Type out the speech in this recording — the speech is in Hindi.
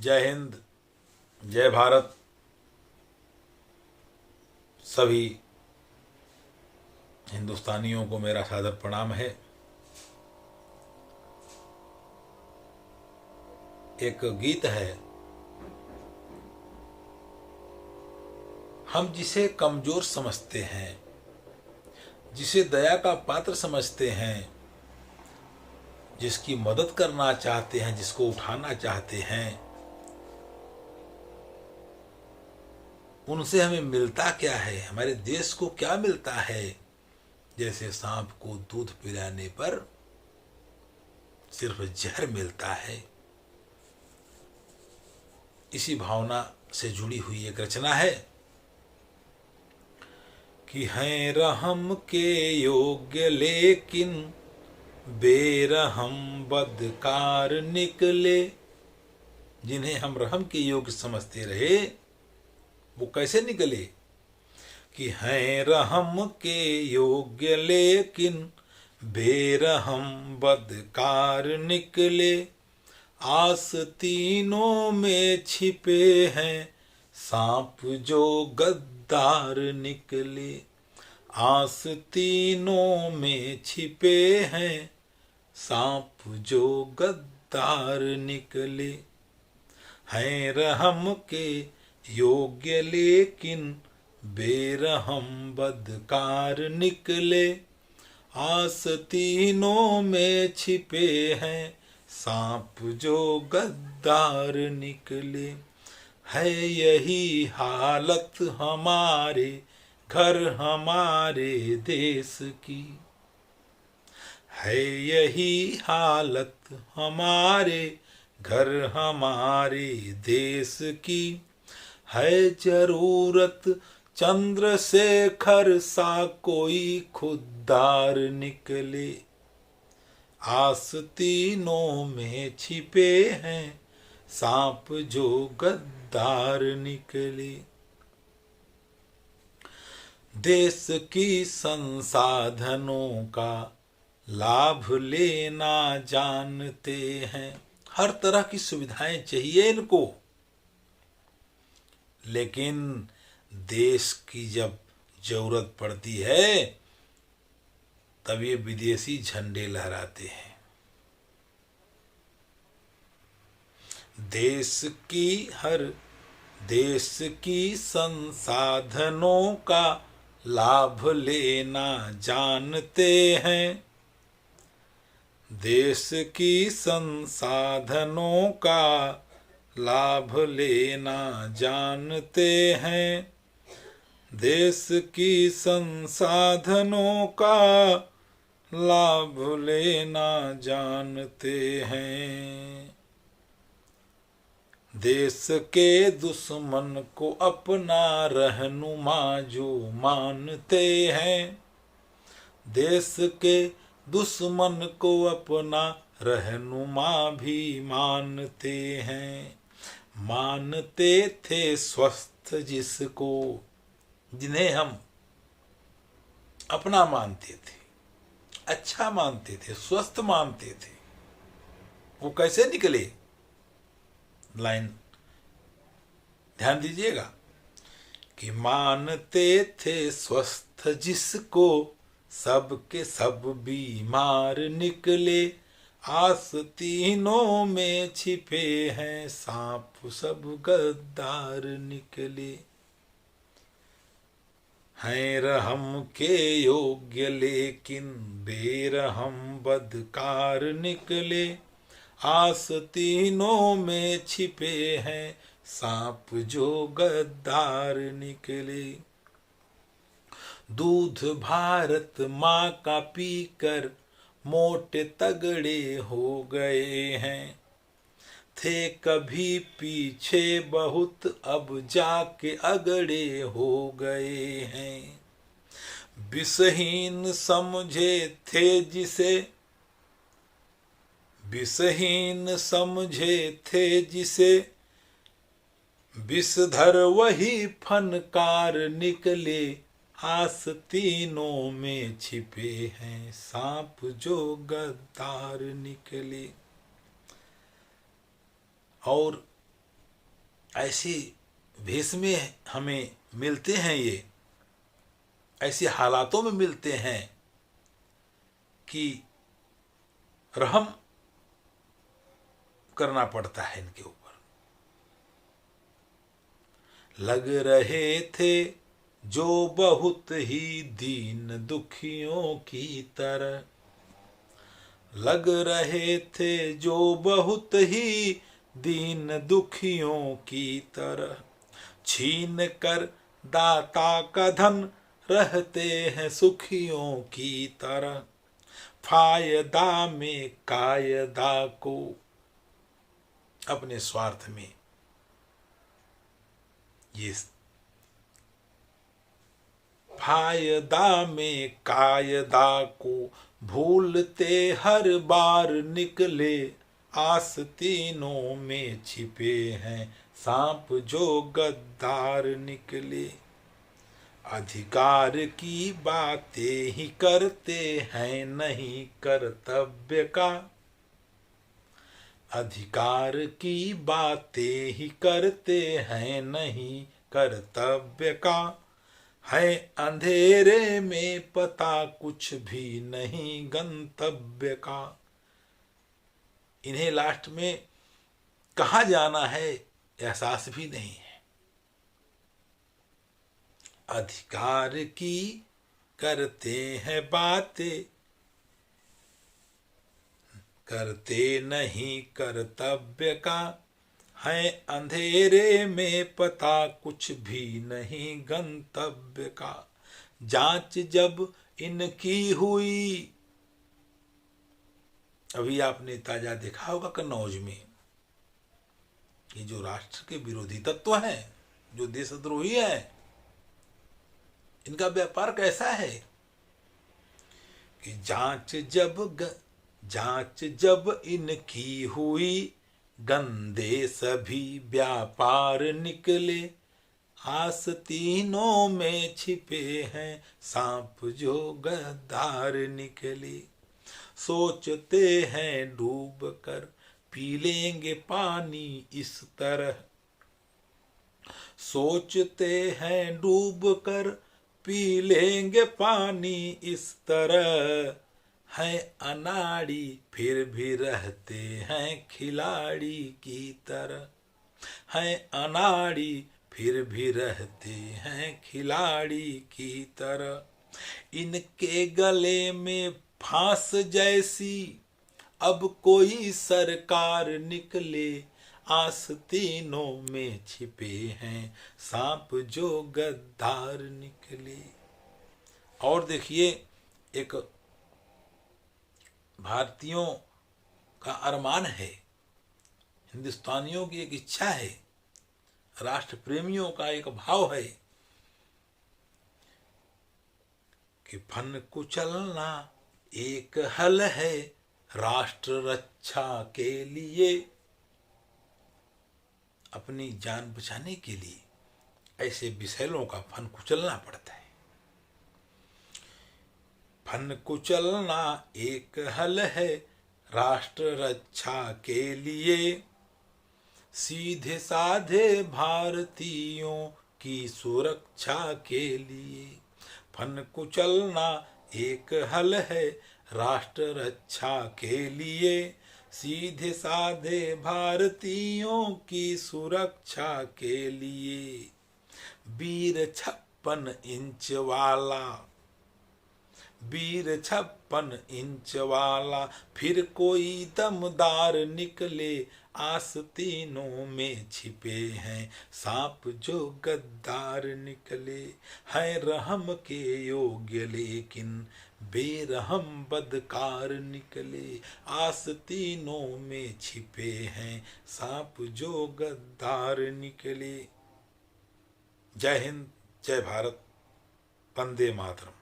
जय हिंद, जय भारत। सभी हिंदुस्तानियों को मेरा सादर प्रणाम है। एक गीत है, हम जिसे कमजोर समझते हैं, जिसे दया का पात्र समझते हैं, जिसकी मदद करना चाहते हैं, जिसको उठाना चाहते हैं, उनसे हमें मिलता क्या है, हमारे देश को क्या मिलता है। जैसे सांप को दूध पिलाने पर सिर्फ जहर मिलता है। इसी भावना से जुड़ी हुई एक रचना है कि हैं रहम के योग्य लेकिन बेरहम बदकार निकले। जिन्हें हम रहम के योग्य समझते रहे वो कैसे निकले कि हैं रहम के योग्य लेकिन बेरहम बदकार निकले। आस्तीनों में छिपे हैं सांप जो गद्दार निकले। आस्तीनों में छिपे हैं सांप जो गद्दार निकले। हैं रहम के योग्य लेकिन बेरहम बदकार निकले। आस्तीनों में छिपे हैं सांप जो गद्दार निकले। है यही हालत हमारे घर हमारे देश की। है यही हालत हमारे घर हमारे देश की। है जरूरत चंद्रशेखर सा कोई खुददार निकले। आस्तीनों में छिपे हैं सांप जो गद्दार निकले। देश की संसाधनों का लाभ लेना जानते हैं। हर तरह की सुविधाएं चाहिए इनको, लेकिन देश की जब जरूरत पड़ती है तब ये विदेशी झंडे लहराते हैं। देश की संसाधनों का लाभ लेना जानते हैं। देश की संसाधनों का लाभ लेना जानते हैं। देश की संसाधनों का लाभ लेना जानते हैं। देश के दुश्मन को अपना रहनुमा जो मानते हैं। देश के दुश्मन को अपना रहनुमा भी मानते हैं। मानते थे स्वस्थ जिसको, जिन्हें हम अपना मानते थे, अच्छा मानते थे, स्वस्थ मानते थे, वो कैसे निकले। लाइन ध्यान दीजिएगा कि मानते थे स्वस्थ जिसको सब के सब बीमार निकले। आस्तीनों में छिपे हैं सांप सब गद्दार निकले। हैं रहम के योग्य लेकिन बेरहम बदकार निकले। आस्तीनों में छिपे हैं सांप जो गद्दार निकले। दूध भारत माँ का पीकर मोटे तगड़े हो गए हैं। थे कभी पीछे बहुत अब जाके अगड़े हो गए हैं। विषहीन समझे थे जिसे, विषहीन समझे थे जिसे, विषधर वही फनकार निकले। आस्तीनों में छिपे हैं सांप जो गद्दार निकले। और ऐसी भेष में हमें मिलते हैं, ये ऐसे हालातों में मिलते हैं कि रहम करना पड़ता है इनके ऊपर। लग रहे थे जो बहुत ही दीन दुखियों की तरह, लग रहे थे जो बहुत ही दीन दुखियों की तरह, छीन कर दाता का धन रहते हैं सुखियों की तरह, फायदा में कायदा को अपने स्वार्थ में ये फायदा में कायदा को भूलते हर बार निकले, आस्तीनों में छिपे हैं सांप जो गद्दार निकले, अधिकार की बातें ही करते हैं नहीं कर्तव्य का, अधिकार की बातें ही करते हैं नहीं कर्तव्य का, है अंधेरे में पता कुछ भी नहीं गंतव्य का। इन्हें लास्ट में कहाँ जाना है एहसास भी नहीं है। अधिकार की करते हैं बातें, करते नहीं कर्तव्य का, है अंधेरे में पता कुछ भी नहीं गंतव्य का, जांच जब इनकी हुई। अभी आपने ताजा देखा होगा कन्नौज में, ये जो राष्ट्र के विरोधी तत्व हैं, जो देशद्रोही हैं, इनका व्यापार कैसा है कि जांच जब इनकी हुई, गंदे सभी व्यापार निकले, आस्तीनों में छिपे हैं सांप जो गद्दार निकले, सोचते हैं डूब कर पी लेंगे पानी इस तरह, सोचते हैं डूब कर पी लेंगे पानी इस तरह, है अनाड़ी फिर भी रहते हैं खिलाड़ी की तरह, है अनाड़ी फिर भी रहते हैं खिलाड़ी की तरह, इनके गले में फांस जैसी अब कोई सरकार निकले, आस्तीनों में छिपे हैं सांप जो गद्दार निकले। और देखिए, एक भारतीयों का अरमान है, हिंदुस्तानियों की एक इच्छा है, राष्ट्र प्रेमियों का एक भाव है कि फन कुचलना एक हल है राष्ट्र रक्षा के लिए। अपनी जान बचाने के लिए ऐसे विषैलों का फन कुचलना पड़ता है। फन कुचलना एक हल है राष्ट्र रक्षा के लिए, सीधे साधे भारतीयों की सुरक्षा के लिए, फन कुचलना एक हल है राष्ट्र रक्षा के लिए, सीधे साधे भारतीयों की सुरक्षा के लिए, वीर 56 इंच वाला, वीर 56 इंच वाला फिर कोई दमदार निकले, आस्तीनों में छिपे हैं सांप जो गद्दार निकले, है रहम के योग्य लेकिन बेरहम बदकार निकले, आस्तीनों में छिपे हैं सांप जो गद्दार निकले। जय हिंद, जय भारत, वंदे मातरम।